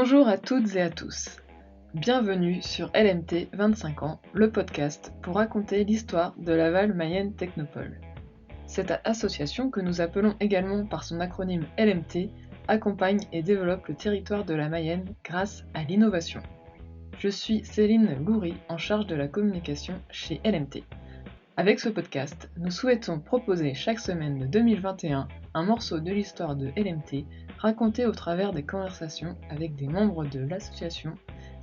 Bonjour à toutes et à tous. Bienvenue sur LMT 25 ans, le podcast pour raconter l'histoire de Laval Mayenne Technopole. Cette association, que nous appelons également par son acronyme LMT, accompagne et développe le territoire de la Mayenne grâce à l'innovation. Je suis Céline Loury, en charge de la communication chez LMT. Avec ce podcast, nous souhaitons proposer chaque semaine de 2021 un morceau de l'histoire de LMT raconté au travers des conversations avec des membres de l'association,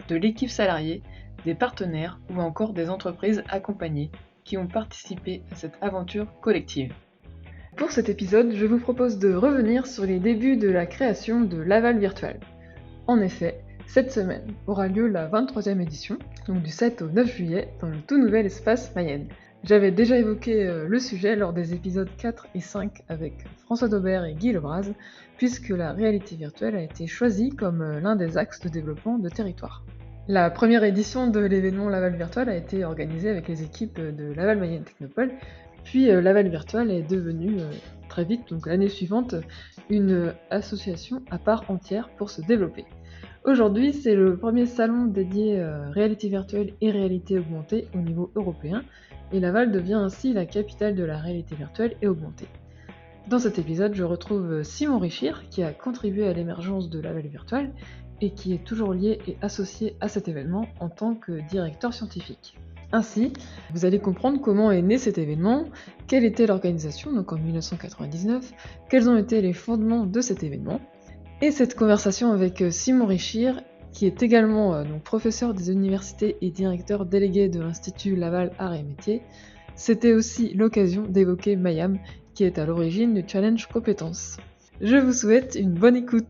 de l'équipe salariée, des partenaires ou encore des entreprises accompagnées qui ont participé à cette aventure collective. Pour cet épisode, je vous propose de revenir sur les débuts de la création de Laval Virtual. En effet, cette semaine aura lieu la 23e édition, donc du 7 au 9 juillet, dans le tout nouvel espace Mayenne. J'avais déjà évoqué le sujet lors des épisodes 4 et 5 avec François Daubert et Guy Lebras, puisque la réalité virtuelle a été choisie comme l'un des axes de développement de territoire. La première édition de l'événement Laval Virtual a été organisée avec les équipes de Laval Mayenne Technopole, puis Laval Virtual est devenu très vite, donc l'année suivante, une association à part entière pour se développer. Aujourd'hui, c'est le premier salon dédié réalité virtuelle et réalité augmentée au niveau européen, et Laval devient ainsi la capitale de la réalité virtuelle et augmentée. Dans cet épisode, je retrouve Simon Richir, qui a contribué à l'émergence de Laval Virtual et qui est toujours lié et associé à cet événement en tant que directeur scientifique. Ainsi, vous allez comprendre comment est né cet événement, quelle était l'organisation, donc en 1999, quels ont été les fondements de cet événement. Et cette conversation avec Simon Richir, qui est également donc professeur des universités et directeur délégué de l'Institut Laval Arts et Métiers, c'était aussi l'occasion d'évoquer Mayam, qui est à l'origine du challenge compétences. Je vous souhaite une bonne écoute.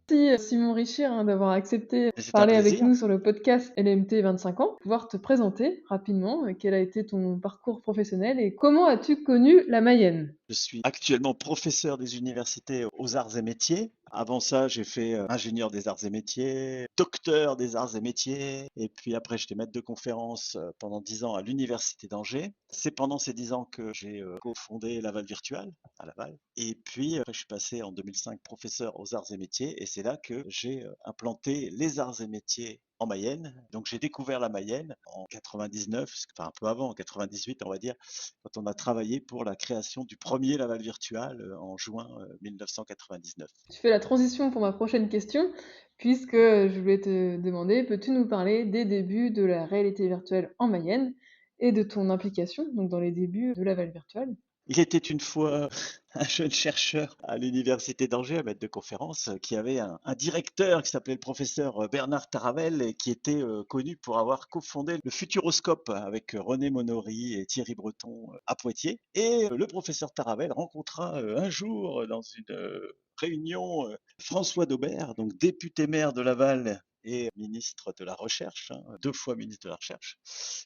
Merci Simon Richir d'avoir accepté de parler avec nous sur le podcast LMT 25 ans, pouvoir te présenter rapidement quel a été ton parcours professionnel et comment as-tu connu la Mayenne ? Je suis actuellement professeur des universités aux arts et métiers. Avant ça, j'ai fait ingénieur des arts et métiers, docteur des arts et métiers, et puis après, j'étais maître de conférence pendant 10 ans à l'université d'Angers. C'est pendant ces 10 ans que j'ai cofondé Laval Virtual à Laval. Et puis, après, je suis passé en 2005 professeur aux arts et métiers, et c'est là que j'ai implanté les arts et métiers en Mayenne. Donc j'ai découvert la Mayenne en 99, enfin un peu avant, en 98 on va dire, quand on a travaillé pour la création du premier Laval Virtual en juin 1999. Tu fais la transition pour ma prochaine question, puisque je voulais te demander, peux-tu nous parler des débuts de la réalité virtuelle en Mayenne et de ton implication donc dans les débuts de Laval Virtual ? Il était une fois un jeune chercheur à l'université d'Angers, un maître de conférence, qui avait un directeur qui s'appelait le professeur Bernard Taravel et qui était connu pour avoir cofondé le Futuroscope avec René Monory et Thierry Breton à Poitiers. Et le professeur Taravel rencontra un jour dans une réunion François Daubert, donc député maire de Laval et ministre de la Recherche, 2 fois ministre de la Recherche,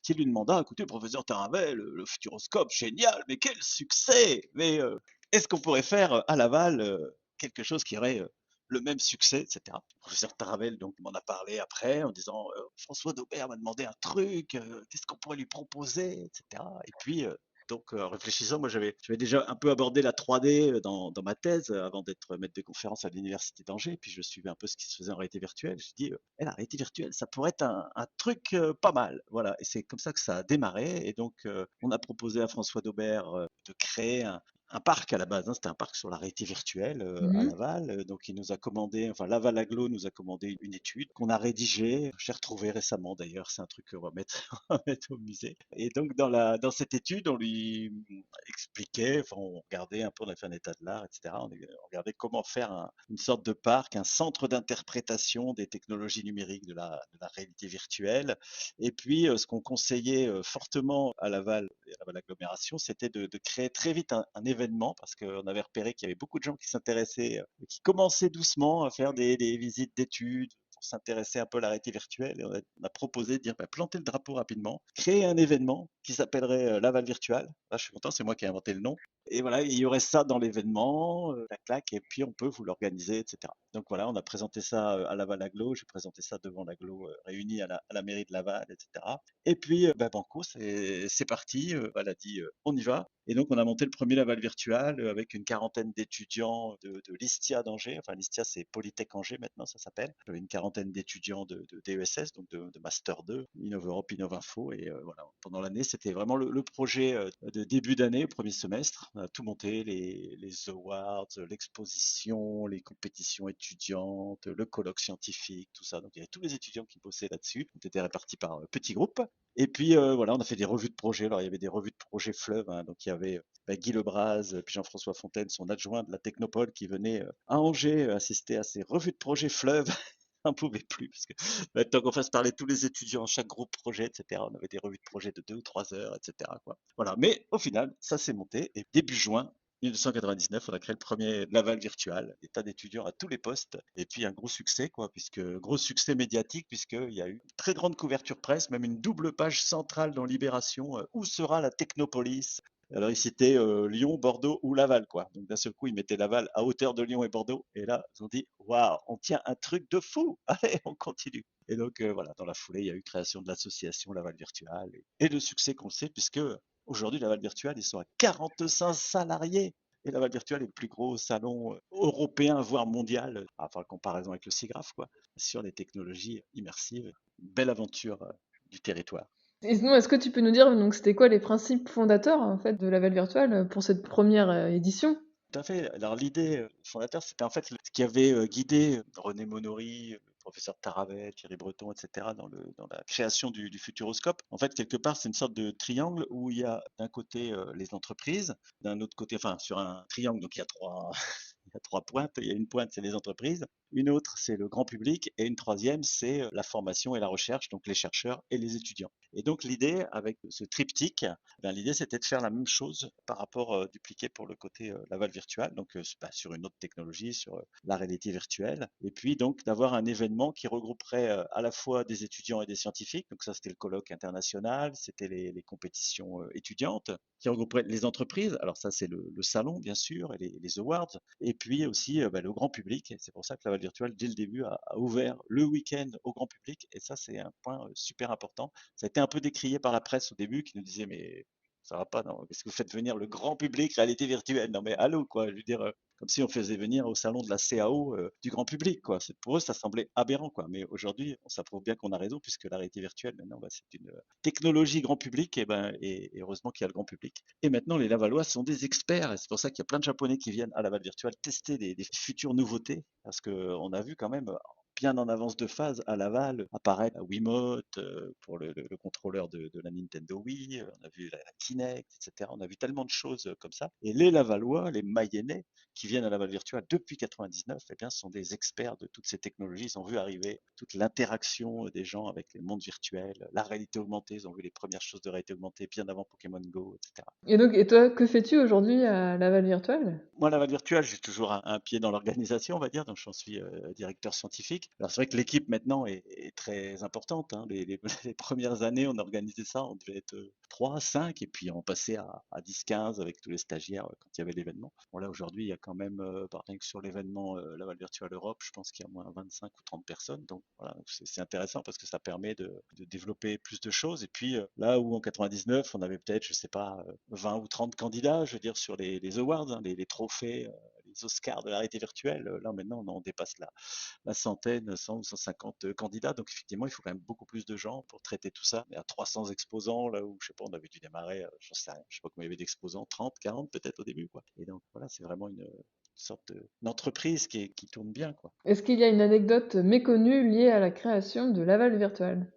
qui lui demanda, écoutez, professeur Taravel, le Futuroscope, génial, mais quel succès! Mais est-ce qu'on pourrait faire à Laval quelque chose qui aurait le même succès, etc. Le professeur Taravel donc m'en a parlé après en disant François Daubert m'a demandé un truc, qu'est-ce qu'on pourrait lui proposer, etc. Et puis donc, en réfléchissant, moi j'avais déjà un peu abordé la 3D dans ma thèse avant d'être maître de conférence à l'université d'Angers. Puis je suivais un peu ce qui se faisait en réalité virtuelle. Je me dit, la réalité virtuelle, ça pourrait être un truc pas mal. Voilà. Et c'est comme ça que ça a démarré. Et donc, on a proposé à François Daubert de créer un parc à la base, c'était un parc sur la réalité virtuelle à Laval. Donc, il nous a commandé, enfin, Laval Aglo nous a commandé une étude qu'on a rédigée. J'ai retrouvé récemment d'ailleurs, c'est un truc qu'on va mettre, on va mettre au musée. Et donc, dans cette étude, on lui expliquait, enfin, on regardait un peu, on a fait un état de l'art, etc. On regardait comment faire une sorte de parc, un centre d'interprétation des technologies numériques de la réalité virtuelle. Et puis, ce qu'on conseillait fortement à Laval et à Laval Agglomération, c'était de créer très vite un événement parce qu'on avait repéré qu'il y avait beaucoup de gens qui s'intéressaient, qui commençaient doucement à faire des visites d'études pour s'intéresser un peu à la réalité virtuelle. Et on a proposé de dire, planter le drapeau rapidement, créer un événement qui s'appellerait Laval Virtual. Là, je suis content, c'est moi qui ai inventé le nom. Et voilà, il y aurait ça dans l'événement, clac, clac, et puis on peut vous l'organiser, etc. Donc voilà, on a présenté ça à Laval Aglo, j'ai présenté ça devant l'Aglo réunie à la mairie de Laval, etc. Et puis, banco, c'est parti, elle a dit on y va. Et donc on a monté le premier Laval virtual avec une quarantaine d'étudiants de l'ISTIA d'Angers, enfin l'ISTIA c'est Polytech Angers maintenant ça s'appelle. J'avais une quarantaine d'étudiants de DESS, donc de Master 2, Innov Europe, Innov Info. Et voilà, pendant l'année, c'était vraiment le projet de début d'année, premier semestre. On a tout monté, les awards, l'exposition, les compétitions étudiantes, le colloque scientifique, tout ça. Donc il y avait tous les étudiants qui bossaient là-dessus. On était répartis par petits groupes. Et puis voilà, on a fait des revues de projet. Alors il y avait des revues de projet fleuve, hein, donc il y avait Guy Lebras, puis Jean-François Fontaine, son adjoint de la Technopole, qui venait à Angers assister à ces revues de projet fleuve. On pouvait plus, parce que maintenant qu'on fasse parler tous les étudiants, chaque groupe projet, etc., on avait des revues de projet de 2 ou 3 heures, etc., quoi. Voilà. Mais au final, ça s'est monté, et début juin 1999, on a créé le premier Laval Virtual, des tas d'étudiants à tous les postes, et puis un gros succès, quoi, puisque gros succès médiatique, puisqu'il y a eu une très grande couverture presse, même une double page centrale dans Libération, où sera la Technopolis? Alors, ils citaient Lyon, Bordeaux ou Laval, quoi. Donc, d'un seul coup, ils mettaient Laval à hauteur de Lyon et Bordeaux. Et là, ils ont dit, waouh, on tient un truc de fou. Allez, on continue. Et donc, voilà, dans la foulée, il y a eu création de l'association Laval Virtual et le succès qu'on sait, puisque aujourd'hui, Laval Virtual, ils sont à 45 salariés. Et Laval Virtual est le plus gros salon européen, voire mondial, enfin, en comparaison avec le SIGGRAPH, quoi, sur les technologies immersives. Une belle aventure du territoire. Et sinon, est-ce que tu peux nous dire, donc, c'était quoi les principes fondateurs, en fait, de Laval Virtual pour cette première édition? Tout à fait. Alors l'idée fondateur, c'était en fait ce qui avait guidé René Monory, le professeur Taravet, Thierry Breton, etc. Dans la création du Futuroscope. En fait, quelque part, c'est une sorte de triangle où il y a d'un côté les entreprises, d'un autre côté, enfin sur un triangle, donc il y a trois, il y a trois pointes. Il y a une pointe, c'est les entreprises, une autre, c'est le grand public, et une troisième, c'est la formation et la recherche, donc les chercheurs et les étudiants. Et donc l'idée avec ce triptyque, ben, l'idée c'était de faire la même chose par rapport dupliqué pour le côté Laval virtuel, donc sur une autre technologie, sur la réalité virtuelle, et puis donc d'avoir un événement qui regrouperait à la fois des étudiants et des scientifiques, donc ça c'était le colloque international, c'était les compétitions étudiantes, qui regrouperait les entreprises, alors ça c'est le salon bien sûr, et les awards, et puis aussi bah, le grand public, et c'est pour ça que Laval virtuel dès le début a ouvert le week-end au grand public, et ça c'est un point super important. Ça a été un peu décrié par la presse au début qui nous disait mais ça va pas, non, qu'est-ce que vous faites venir le grand public, réalité virtuelle? Non mais allô, quoi, je veux dire, comme si on faisait venir au salon de la CAO du grand public, quoi. Pour eux, ça semblait aberrant, quoi. Mais aujourd'hui, ça prouve bien qu'on a raison, puisque la réalité virtuelle, maintenant, bah, c'est une technologie grand public, et heureusement qu'il y a le grand public. Et maintenant, les Lavallois sont des experts, et c'est pour ça qu'il y a plein de Japonais qui viennent à Laval Virtual tester des futures nouveautés, parce qu'on a vu quand même bien en avance de phase à Laval apparaître la Wiimote pour le contrôleur de la Nintendo Wii, on a vu la Kinect, etc. On a vu tellement de choses comme ça. Et les Lavallois, les Mayennais, qui viennent à Laval Virtual depuis 99, eh bien, sont des experts de toutes ces technologies. Ils ont vu arriver toute l'interaction des gens avec les mondes virtuels, la réalité augmentée. Ils ont vu les premières choses de réalité augmentée bien avant Pokémon Go, etc. Et donc, et toi, que fais-tu aujourd'hui à Laval Virtual? Moi, Laval Virtual, j'ai toujours un pied dans l'organisation, on va dire, donc j'en suis directeur scientifique. Alors c'est vrai que l'équipe maintenant est très importante, hein. Les premières années, on organisait ça, on devait être 3, 5, et puis on passait à 10, 15 avec tous les stagiaires quand il y avait l'événement. Bon là, aujourd'hui, il y a quand même, par exemple, sur l'événement Laval Virtual Europe, je pense qu'il y a au moins 25 ou 30 personnes. Donc voilà, donc c'est intéressant parce que ça permet de développer plus de choses. Et puis là où en 99, on avait peut-être, je sais pas, 20 ou 30 candidats, je veux dire, sur les awards, hein, les trophées, les Oscars de la réalité virtuelle. Là maintenant, on dépasse la centaine, 100 ou 150 candidats. Donc effectivement, il faut quand même beaucoup plus de gens pour traiter tout ça. Mais à 300 exposants, là où, je sais pas, on avait dû démarrer, j'en sais rien, je sais pas combien il y avait d'exposants, 30, 40 peut-être au début, quoi. Et donc voilà, c'est vraiment une sorte d'entreprise qui tourne bien, quoi. Est-ce qu'il y a une anecdote méconnue liée à la création de Laval Virtual?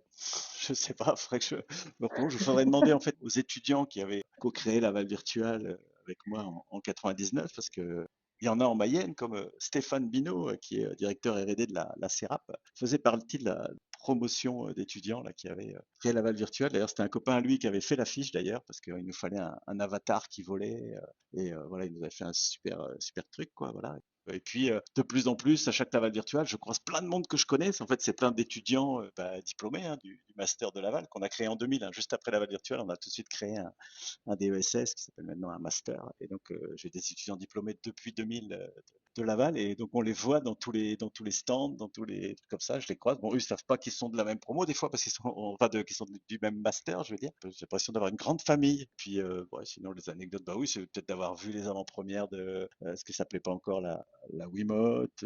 Je sais pas, faudrait que je me replonge. Il faudrait demander en fait aux étudiants qui avaient co-créé la Val Virtuelle avec moi en 99, parce que il y en a en Mayenne, comme Stéphane Binot, qui est directeur R&D de la CERAP, faisait partie de la promotion d'étudiants là, qui avait créé la Val Virtuelle. D'ailleurs, c'était un copain à lui qui avait fait l'affiche d'ailleurs, parce qu'il nous fallait un avatar qui volait, et voilà, il nous avait fait un super, super truc, quoi, voilà. Et puis, de plus en plus, à chaque Laval Virtual, je croise plein de monde que je connais. En fait, c'est plein d'étudiants diplômés hein, du master de Laval qu'on a créé en 2000. Hein. Juste après Laval Virtual, on a tout de suite créé un DESS qui s'appelle maintenant un master. Et donc, j'ai des étudiants diplômés depuis 2000 de Laval. Et donc, on les voit dans tous les stands, dans tous les trucs comme ça. Je les croise. Bon, eux, ils savent pas qu'ils sont de la même promo des fois parce qu'ils sont, enfin, qu'ils sont du même master, je veux dire. J'ai l'impression d'avoir une grande famille. Puis, ouais, sinon, les anecdotes, bah oui, c'est peut-être d'avoir vu les avant-premières de ce qui s'appelait pas encore la Wiimote.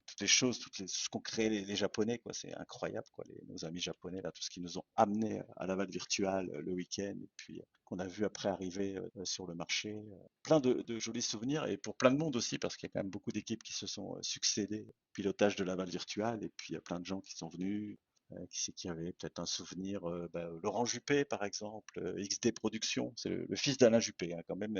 Toutes les choses, ce qu'ont créé les Japonais, quoi, c'est incroyable, quoi, nos amis japonais, là, tout ce qu'ils nous ont amené à Laval Virtual le week-end, et puis qu'on a vu après arriver sur le marché. Plein de jolis souvenirs, et pour plein de monde aussi, parce qu'il y a quand même beaucoup d'équipes qui se sont succédées au pilotage de Laval Virtual, et puis il y a plein de gens qui sont venus. Qui c'est qui avait peut-être un souvenir Laurent Juppé, par exemple, XD Productions, c'est le fils d'Alain Juppé, hein, quand même,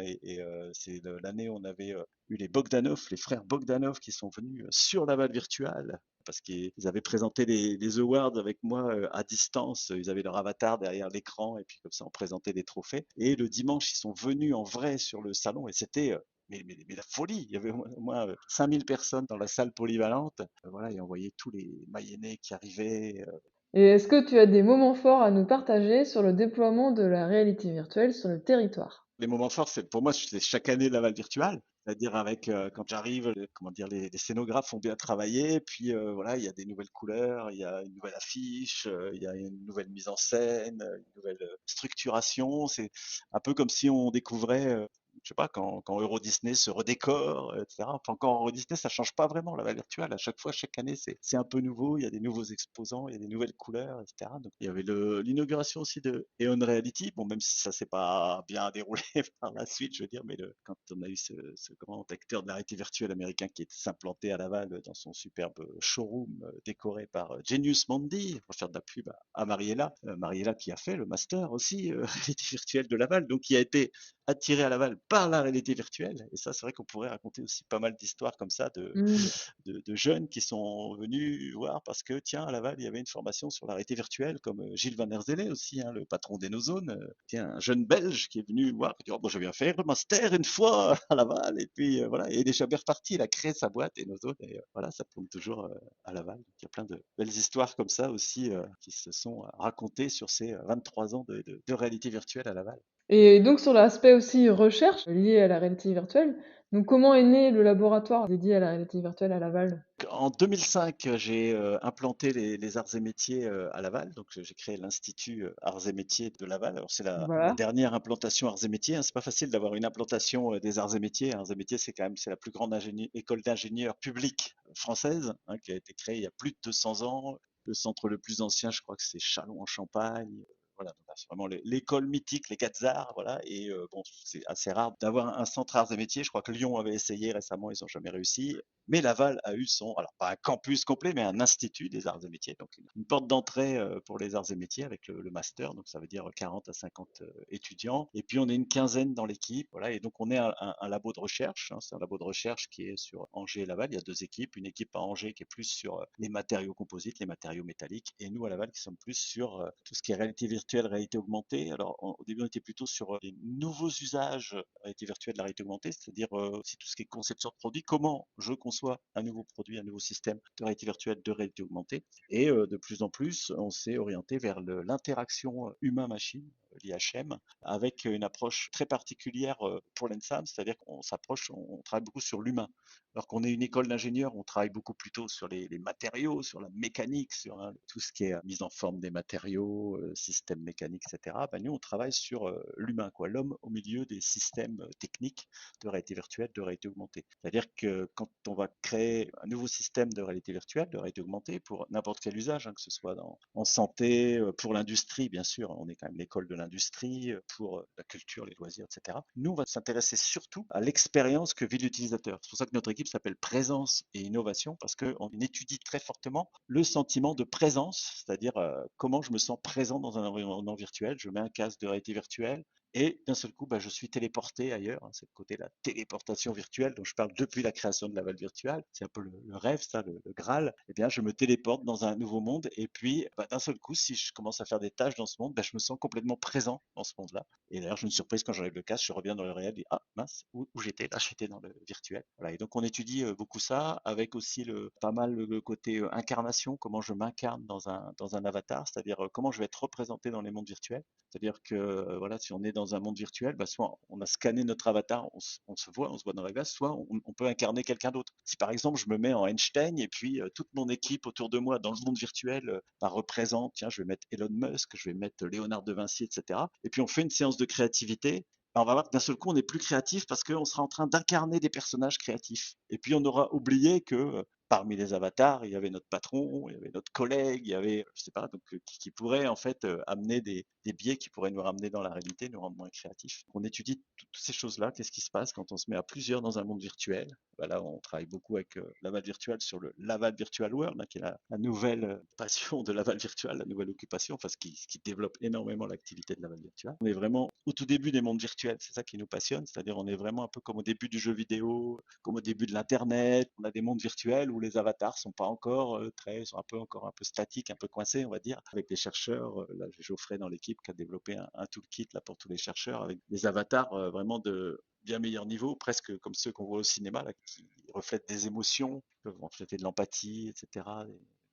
c'est l'année où on avait eu les Bogdanov, les frères Bogdanov qui sont venus sur Laval Virtual parce qu'ils avaient présenté les awards avec moi à distance. Ils avaient leur avatar derrière l'écran et puis comme ça on présentait des trophées. Et le dimanche, ils sont venus en vrai sur le salon et c'était mais la folie. Il y avait au moins 5000 personnes dans la salle polyvalente. Voilà, et on voyait tous les Mayennais qui arrivaient. Et est-ce que tu as des moments forts à nous partager sur le déploiement de la réalité virtuelle sur le territoire? Les moments forts, c'est pour moi, c'est chaque année Laval Virtual. C'est-à-dire avec quand j'arrive, comment dire, les scénographes ont bien travaillé, puis voilà, il y a des nouvelles couleurs, il y a une nouvelle affiche, il y a une nouvelle mise en scène, une nouvelle structuration. C'est un peu comme si on découvrait, je sais pas, quand Euro Disney se redécore, etc. Enfin, encore Euro Disney, ça change pas vraiment Laval Virtual. À chaque fois, chaque année, c'est un peu nouveau. Il y a des nouveaux exposants, il y a des nouvelles couleurs, etc. Donc, il y avait l'inauguration aussi de Eon Reality. Bon, même si ça s'est pas bien déroulé par la suite, je veux dire, mais quand on a eu ce grand acteur de la réalité virtuelle américain qui est s'implanter à Laval dans son superbe showroom décoré par Genius Mondi, pour faire de la pub à Mariella. Mariella qui a fait le master aussi réalité virtuelle de Laval, donc qui a été attiré à Laval par la réalité virtuelle. Et ça, c'est vrai qu'on pourrait raconter aussi pas mal d'histoires comme ça Mmh. de jeunes qui sont venus voir parce que, tiens, à Laval, il y avait une formation sur la réalité virtuelle, comme Gilles Van Herzele aussi, hein, le patron d'Enozone. Tiens, un jeune Belge qui est venu voir, qui dit, oh, bon, je viens faire le master une fois à Laval, et puis voilà, et il est jamais reparti, il a créé sa boîte Enozone, et voilà, ça tourne toujours à Laval. Donc, il y a plein de belles histoires comme ça aussi qui se sont racontées sur ces 23 ans de réalité virtuelle à Laval. Et donc sur l'aspect aussi recherche lié à la réalité virtuelle, donc comment est né le laboratoire dédié à la réalité virtuelle à Laval? En 2005, j'ai implanté les arts et métiers à Laval, donc j'ai créé l'Institut Arts et métiers de Laval. Alors c'est la Voilà. dernière implantation arts et métiers, hein. C'est pas facile d'avoir une implantation des arts et métiers. Arts et métiers, c'est quand même c'est la plus grande école d'ingénieurs publique française, hein, qui a été créée il y a plus de 200 ans. Le centre le plus ancien, je crois que c'est Châlons en Champagne. Voilà, donc là, c'est vraiment l'école mythique, les quatre arts, voilà. Et bon, c'est assez rare d'avoir un centre arts et métiers. Je crois que Lyon avait essayé récemment, ils n'ont jamais réussi. Mais Laval a eu alors pas un campus complet, mais un institut des arts et métiers, donc une porte d'entrée pour les arts et métiers avec le master, donc ça veut dire 40 à 50 étudiants. Et puis on est une quinzaine dans l'équipe, voilà, et donc on est un labo de recherche, hein, c'est un labo de recherche qui est sur Angers et Laval. Il y a deux équipes, une équipe à Angers qui est plus sur les matériaux composites, les matériaux métalliques, et nous à Laval qui sommes plus sur tout ce qui est réalité virtuelle, réalité augmentée. Alors au début on était plutôt sur les nouveaux usages réalité virtuelle, de la réalité augmentée, c'est-à-dire aussi tout ce qui est conception de produit, comment je conçois un nouveau produit, un nouveau système de réalité virtuelle, de réalité augmentée. Et de plus en plus, on s'est orienté vers l'interaction humain-machine, l'IHM, avec une approche très particulière pour l'ENSAM, c'est-à-dire qu'on s'approche, on travaille beaucoup sur l'humain. Alors qu'on est une école d'ingénieurs, on travaille beaucoup plutôt sur les matériaux, sur la mécanique, sur tout ce qui est mise en forme des matériaux, système mécanique, etc. Ben, nous, on travaille sur l'humain, quoi, l'homme au milieu des systèmes techniques de réalité virtuelle, de réalité augmentée. C'est-à-dire que quand on va créer un nouveau système de réalité virtuelle, de réalité augmentée, pour n'importe quel usage, hein, que ce soit en santé, pour l'industrie, bien sûr, on est quand même l'école de l'industrie, pour la culture, les loisirs, etc. Nous, on va s'intéresser surtout à l'expérience que vit l'utilisateur. C'est pour ça que notre équipe s'appelle Présence et Innovation, parce qu'on étudie très fortement le sentiment de présence, c'est-à-dire comment je me sens présent dans un environnement virtuel. Je mets un casque de réalité virtuelle, et d'un seul coup, je suis téléporté ailleurs, hein, c'est le côté de la téléportation virtuelle dont je parle depuis la création de Laval Virtual. C'est un peu le rêve, ça, le Graal. Eh bien, je me téléporte dans un nouveau monde et puis, d'un seul coup, si je commence à faire des tâches dans ce monde, je me sens complètement présent dans ce monde-là. Et d'ailleurs, j'ai une surprise quand j'enlève le casque, je reviens dans le réel et ah mince, où j'étais? Là, j'étais dans le virtuel. Voilà. Et donc, on étudie beaucoup ça, avec aussi pas mal le côté incarnation, comment je m'incarne dans un avatar, c'est-à-dire comment je vais être représenté dans les mondes virtuels. C'est-à-dire que voilà, si on est dans un monde virtuel, soit on a scanné notre avatar, on se voit dans la glace, soit on peut incarner quelqu'un d'autre. Si par exemple je me mets en Einstein et puis toute mon équipe autour de moi dans le monde virtuel représente, tiens, je vais mettre Elon Musk, je vais mettre Léonard de Vinci, etc. Et puis on fait une séance de créativité. On va voir que d'un seul coup, on est plus créatif parce qu'on sera en train d'incarner des personnages créatifs. Et puis, on aura oublié que parmi les avatars, il y avait notre patron, il y avait notre collègue, il y avait, je sais pas, donc qui pourrait en fait amener des biais qui pourraient nous ramener dans la réalité, nous rendre moins créatifs. On étudie toutes ces choses-là. Qu'est-ce qui se passe quand on se met à plusieurs dans un monde virtuel? Là, on travaille beaucoup avec Laval Virtual sur le Laval Virtual World, qui est la nouvelle passion de Laval Virtual, la nouvelle occupation, enfin ce qui développe énormément l'activité de Laval Virtual. On est vraiment au tout début des mondes virtuels, c'est ça qui nous passionne, c'est-à-dire on est vraiment un peu comme au début du jeu vidéo, comme au début de l'Internet. On a des mondes virtuels où les avatars sont pas encore sont encore un peu statiques, un peu coincés, on va dire, avec des chercheurs. Là, j'ai Geoffrey dans l'équipe qui a développé un toolkit là pour tous les chercheurs avec des avatars vraiment de bien meilleur niveau, presque comme ceux qu'on voit au cinéma, là, qui reflètent des émotions, qui peuvent refléter de l'empathie, etc.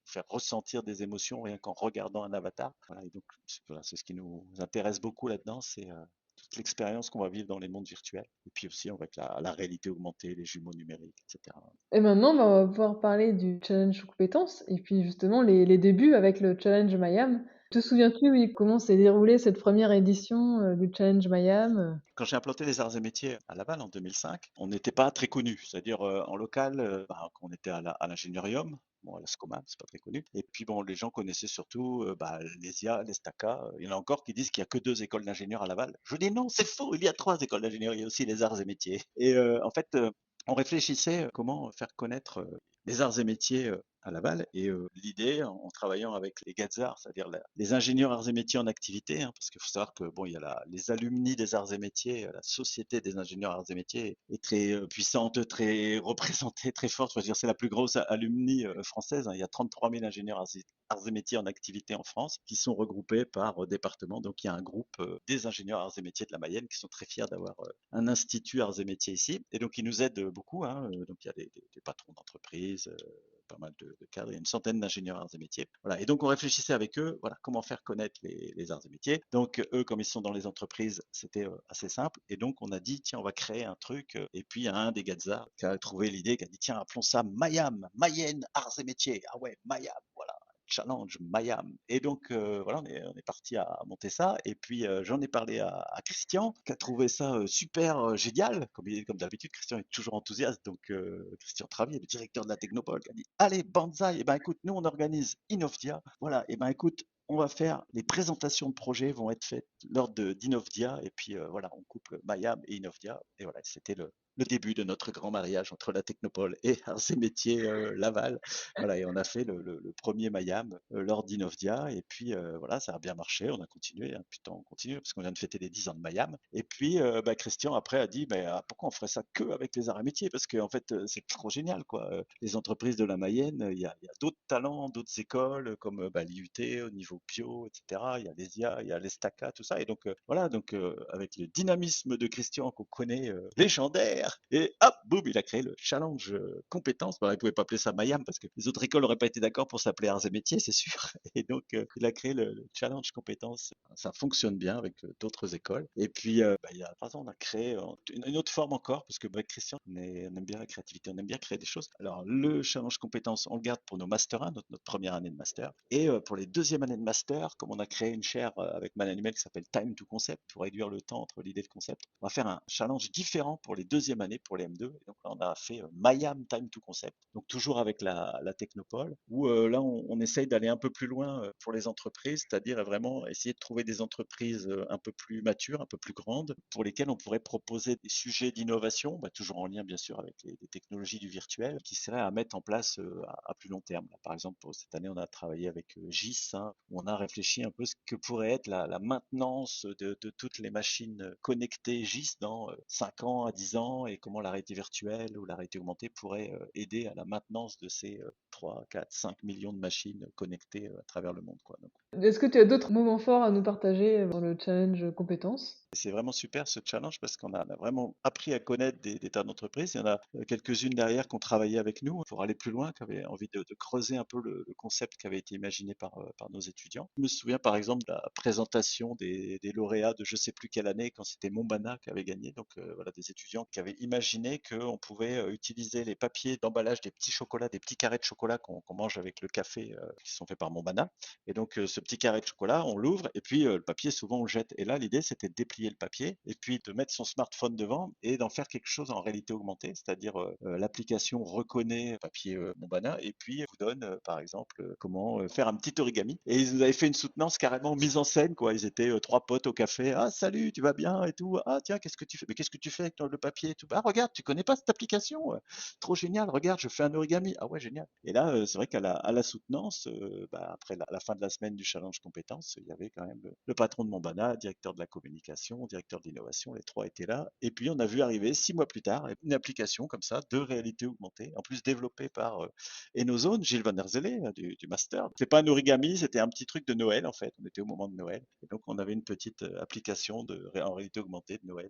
Faire ressentir des émotions rien qu'en regardant un avatar. Voilà, et donc, voilà, c'est ce qui nous intéresse beaucoup là-dedans, c'est toute l'expérience qu'on va vivre dans les mondes virtuels. Et puis aussi avec la réalité augmentée, les jumeaux numériques, etc. Et maintenant, on va pouvoir parler du challenge compétences et puis justement les débuts avec le challenge Mayam. Te souviens-tu, oui, comment s'est déroulée cette première édition du challenge Mayam? Quand j'ai implanté les arts et métiers à Laval en 2005, on n'était pas très connu. C'est-à-dire en local, on était à l'ingénierium, bon, à la SCOMA, c'est pas très connu. Et puis bon, les gens connaissaient surtout les IA, les STACA. Il y en a encore qui disent qu'il y a que 2 écoles d'ingénieurs à Laval. Je dis non, c'est faux. Il y a 3 écoles d'ingénieurs. Il y a aussi les arts et métiers. Et en fait, on réfléchissait comment faire connaître les arts et métiers à Laval. Et l'idée, en travaillant avec les GATSAR, c'est-à-dire les ingénieurs arts et métiers en activité, parce qu'il faut savoir que bon, il y a les alumni des arts et métiers, la société des ingénieurs arts et métiers est très puissante, très représentée, très forte. Je veux dire, c'est la plus grosse alumni française, hein. Il y a 33 000 ingénieurs arts et métiers en activité en France qui sont regroupés par département. Donc il y a un groupe des ingénieurs arts et métiers de la Mayenne qui sont très fiers d'avoir un institut arts et métiers ici. Et donc ils nous aident beaucoup, hein. Donc il y a des patrons d'entreprise, pas mal de cadres, il y a une centaine d'ingénieurs arts et métiers. Voilà. Et donc on réfléchissait avec eux, voilà, comment faire connaître les arts et métiers. Donc eux, comme ils sont dans les entreprises, c'était assez simple. Et donc on a dit, tiens, on va créer un truc. Et puis il y a un des Gazza qui a trouvé l'idée, qui a dit, tiens, appelons ça Mayam, Mayenne Arts et Métiers. Ah ouais, Mayam, voilà. Challenge Mayam. Et donc voilà, on est parti à monter ça. Et puis j'en ai parlé à Christian, qui a trouvé ça super génial. Comme d'habitude, Christian est toujours enthousiaste. Donc Christian Travier, le directeur de la Technopole, qui a dit allez, Banzai, et ben écoute, nous on organise Innovdia. Voilà, et ben écoute, on va faire les présentations de projets vont être faites lors d'Innovdia. Et puis voilà, on couple Mayam et Innovdia. Et voilà, c'était le début de notre grand mariage entre la Technopole et Arts et Métiers Laval. Voilà, et on a fait le premier Mayam lors d'Innovdia. Et puis voilà, ça a bien marché. On a continué, hein, putain, on continue parce qu'on vient de fêter les 10 ans de Mayam. Et puis Christian après a dit pourquoi on ferait ça que avec les arts et métiers? Parce qu'en fait, c'est trop génial, quoi. Les entreprises de la Mayenne, il y a d'autres talents, d'autres écoles comme l'IUT au niveau bio, etc. Il y a les IA, il y a les STACA, tout ça. Et donc voilà, donc avec le dynamisme de Christian qu'on connaît légendaire, et hop, boum, il a créé le challenge compétences. Il ne pouvait pas appeler ça Mayam parce que les autres écoles n'auraient pas été d'accord pour s'appeler arts et métiers, c'est sûr. Et donc il a créé le challenge compétences. Ça fonctionne bien avec d'autres écoles. Et puis il y a 3 ans, on a créé une autre forme encore parce que avec Christian, on aime bien la créativité, on aime bien créer des choses. Alors le challenge compétences, on le garde pour nos master 1, notre première année de master. Et pour les deuxièmes années de master, comme on a créé une chaire avec Manuel qui s'appelle Time to Concept pour réduire le temps entre l'idée et le concept, on va faire un challenge différent pour les deuxièmes deuxième année pour les M2. Et donc là, on a fait Mayam Time to Concept, donc toujours avec la Technopole, où là, on essaye d'aller un peu plus loin pour les entreprises, c'est-à-dire vraiment essayer de trouver des entreprises un peu plus matures, un peu plus grandes, pour lesquelles on pourrait proposer des sujets d'innovation, toujours en lien bien sûr avec les technologies du virtuel, qui seraient à mettre en place à plus long terme. Là, par exemple, pour cette année, on a travaillé avec GIS, hein, où on a réfléchi un peu ce que pourrait être la maintenance de toutes les machines connectées GIS dans 5 ans à 10 ans, et comment la réalité virtuelle ou la réalité augmentée pourrait aider à la maintenance de ces 3, 4, 5 millions de machines connectées à travers le monde, quoi. Donc, Est-ce que tu as d'autres moments forts à nous partager dans le challenge compétences? c'est vraiment super ce challenge parce qu'on a vraiment appris à connaître des tas d'entreprises. Il y en a quelques-unes derrière qui ont travaillé avec nous pour aller plus loin, qui avaient envie de creuser un peu le concept qui avait été imaginé par nos étudiants. Je me souviens par exemple de la présentation des lauréats de je sais plus quelle année, quand c'était Montbana qui avait gagné. Donc voilà, des étudiants qui avaient imaginé qu'on pouvait utiliser les papiers d'emballage des petits chocolats, des petits carrés de chocolat qu'on mange avec le café, qui sont faits par Montbana. Et donc ce petit carré de chocolat, on l'ouvre et puis le papier souvent on le jette. Et là l'idée c'était de déplier le papier et puis de mettre son smartphone devant et d'en faire quelque chose en réalité augmentée, c'est-à-dire l'application reconnaît papier Montbana et puis vous donne par exemple comment faire un petit origami. Et ils nous avaient fait une soutenance carrément mise en scène, quoi. Ils étaient trois potes au café. Ah salut, tu vas bien et tout. Ah tiens, qu'est-ce que tu fais? Mais qu'est-ce que tu fais avec le papier et tout? Ah regarde, tu connais pas cette application? Trop génial, regarde, je fais un origami. Ah ouais, génial. Et là, c'est vrai qu'à la soutenance, après la fin de la semaine du challenge compétences, il y avait quand même le patron de Montbana, directeur de la communication, directeur de l'innovation, les trois étaient là. Et puis on a vu arriver 6 mois plus tard une application comme ça de réalité augmentée, en plus développée par Enozone, Gilles Van der Zelle du master. C'est pas un origami, c'était un petit truc de Noël en fait. On était au moment de Noël et donc on avait une petite application en réalité augmentée de Noël.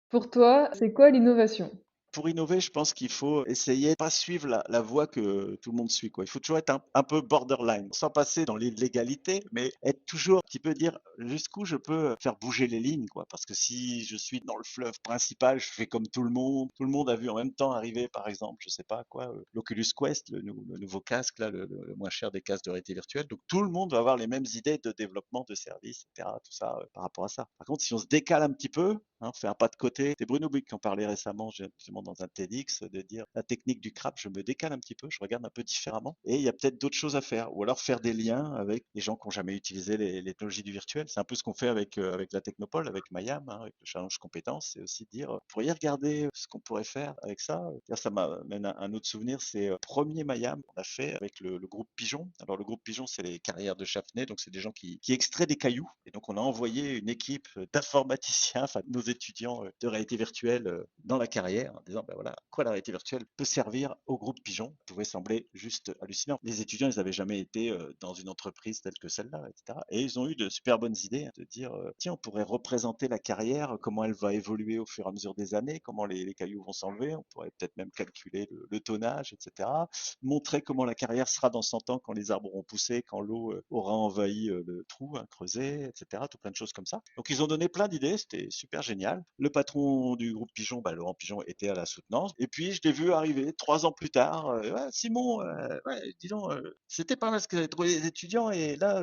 Pour toi, c'est quoi l'innovation? Pour innover, je pense qu'il faut essayer de pas suivre la voie que tout le monde suit, quoi. Il faut toujours être un peu borderline, sans passer dans l'illégalité, mais être toujours un petit peu dire jusqu'où je peux faire bouger les lignes, quoi. Parce que si je suis dans le fleuve principal, je fais comme tout le monde. Tout le monde a vu en même temps arriver, par exemple, je sais pas quoi, l'Oculus Quest, le nouveau casque, là, le moins cher des casques de réalité virtuelle. Donc tout le monde va avoir les mêmes idées de développement de services, etc. Tout ça par rapport à ça. Par contre, si on se décale un petit peu, hein, on fait un pas de côté. C'est Bruno Buick qui en parlait récemment, justement dans un TEDx, de dire la technique du crabe, je me décale un petit peu, je regarde un peu différemment, et il y a peut-être d'autres choses à faire, ou alors faire des liens avec les gens qui n'ont jamais utilisé les technologies du virtuel. C'est un peu ce qu'on fait avec la Technopole, avec Mayam, hein, avec le challenge compétences, c'est aussi de dire, vous pourriez regarder ce qu'on pourrait faire avec ça. Ça m'amène un autre souvenir, c'est premier Mayam qu'on a fait avec le groupe Pigeon. Alors le groupe Pigeon, c'est les carrières de Chafnay, donc c'est des gens qui extraient des cailloux, et donc on a envoyé une équipe d'informaticiens, enfin nos étudiants de réalité virtuelle dans la carrière, en disant ben voilà, quoi la réalité virtuelle peut servir au groupe Pigeon. Ça pouvait sembler juste hallucinant. Les étudiants, ils n'avaient jamais été dans une entreprise telle que celle-là, etc. Et ils ont eu de super bonnes idées, hein, de dire tiens, on pourrait représenter la carrière, comment elle va évoluer au fur et à mesure des années, comment les cailloux vont s'enlever, on pourrait peut-être même calculer le tonnage, etc. Montrer comment la carrière sera dans 100 ans quand les arbres auront poussé, quand l'eau aura envahi le trou, hein, creusé, etc. Tout plein de choses comme ça. Donc ils ont donné plein d'idées, c'était super génial. Le patron du groupe Pigeon, Laurent Pigeon, était à la soutenance. Et puis je l'ai vu arriver 3 ans plus tard. Ouais, Simon, ouais, dis donc, c'était pas mal ce que j'avais trouvé les étudiants. Et là,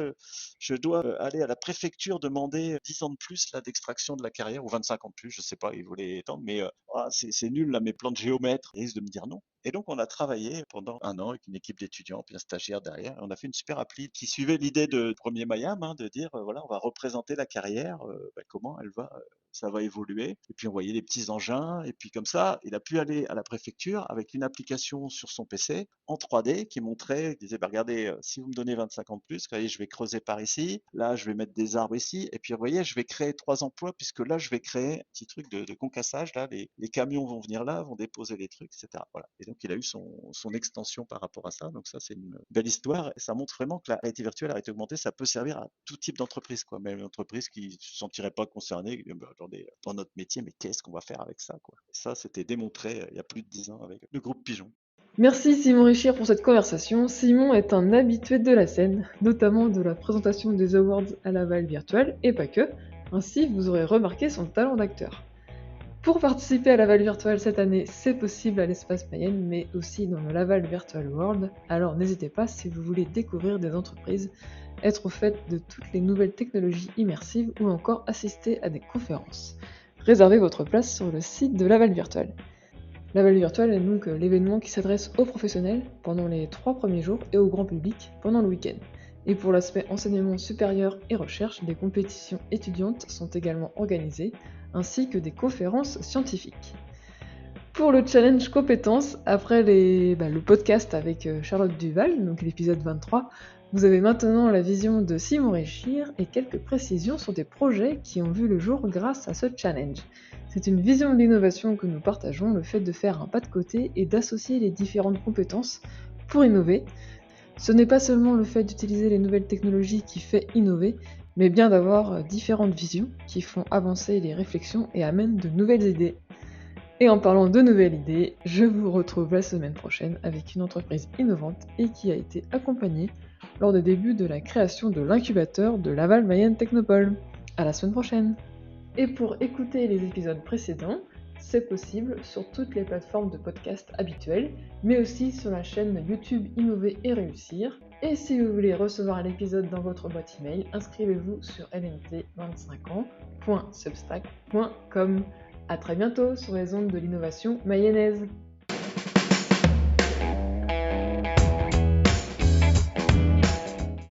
je dois aller à la préfecture demander 10 ans de plus là d'extraction de la carrière, ou 25 ans de plus, je sais pas, ils voulaient étendre, mais c'est nul là, mes plans de géomètre. Ils risquent de me dire non. Et donc, on a travaillé pendant 1 an avec une équipe d'étudiants, puis un stagiaire derrière. Et on a fait une super appli qui suivait l'idée de premier Mayam, hein, de dire, voilà, on va représenter la carrière, comment elle va, ça va évoluer. Et puis, on voyait les petits engins. Et puis, comme ça, il a pu aller à la préfecture avec une application sur son PC en 3D qui montrait, qui disait, bah, regardez, si vous me donnez 25 ans de plus, voyez, je vais creuser par ici. Là, je vais mettre des arbres ici. Et puis, vous voyez, je vais créer 3 emplois, puisque là, je vais créer un petit truc de concassage. Là, les camions vont venir là, vont déposer les trucs, etc. Voilà. Et donc, il a eu son extension par rapport à ça. Donc, ça, c'est une belle histoire. Et ça montre vraiment que la réalité virtuelle, la réalité augmentée, ça peut servir à tout type d'entreprise, quoi. Même une entreprise qui ne se sentirait pas concernée, qui dit, bah, attendez, dans notre métier, mais qu'est-ce qu'on va faire avec ça, quoi. Et ça, c'était démontré il y a plus de 10 ans avec le groupe Pigeon. Merci Simon Richir pour cette conversation. Simon est un habitué de la scène, notamment de la présentation des awards à Laval Virtual, et pas que. Ainsi, vous aurez remarqué son talent d'acteur. Pour participer à Laval Virtual cette année, c'est possible à l'Espace Mayenne, mais aussi dans le Laval Virtual World, alors n'hésitez pas si vous voulez découvrir des entreprises, être au fait de toutes les nouvelles technologies immersives ou encore assister à des conférences. Réservez votre place sur le site de Laval Virtual. La Val virtuelle est donc l'événement qui s'adresse aux professionnels pendant les 3 premiers jours et au grand public pendant le week-end. Et pour l'aspect enseignement supérieur et recherche, des compétitions étudiantes sont également organisées, ainsi que des conférences scientifiques. Pour le challenge compétences, après le podcast avec Charlotte Duval, donc l'épisode 23, vous avez maintenant la vision de Simon Réchir et quelques précisions sur des projets qui ont vu le jour grâce à ce challenge. C'est une vision de l'innovation que nous partageons, le fait de faire un pas de côté et d'associer les différentes compétences pour innover. Ce n'est pas seulement le fait d'utiliser les nouvelles technologies qui fait innover, mais bien d'avoir différentes visions qui font avancer les réflexions et amènent de nouvelles idées. Et en parlant de nouvelles idées, je vous retrouve la semaine prochaine avec une entreprise innovante et qui a été accompagnée lors des débuts de la création de l'incubateur de Laval Mayenne Technopole. À la semaine prochaine! Et pour écouter les épisodes précédents, c'est possible sur toutes les plateformes de podcast habituelles, mais aussi sur la chaîne YouTube Innover et Réussir. Et si vous voulez recevoir l'épisode dans votre boîte email, inscrivez-vous sur lmt25ans.substack.com. À très bientôt sur les ondes de l'innovation mayonnaise.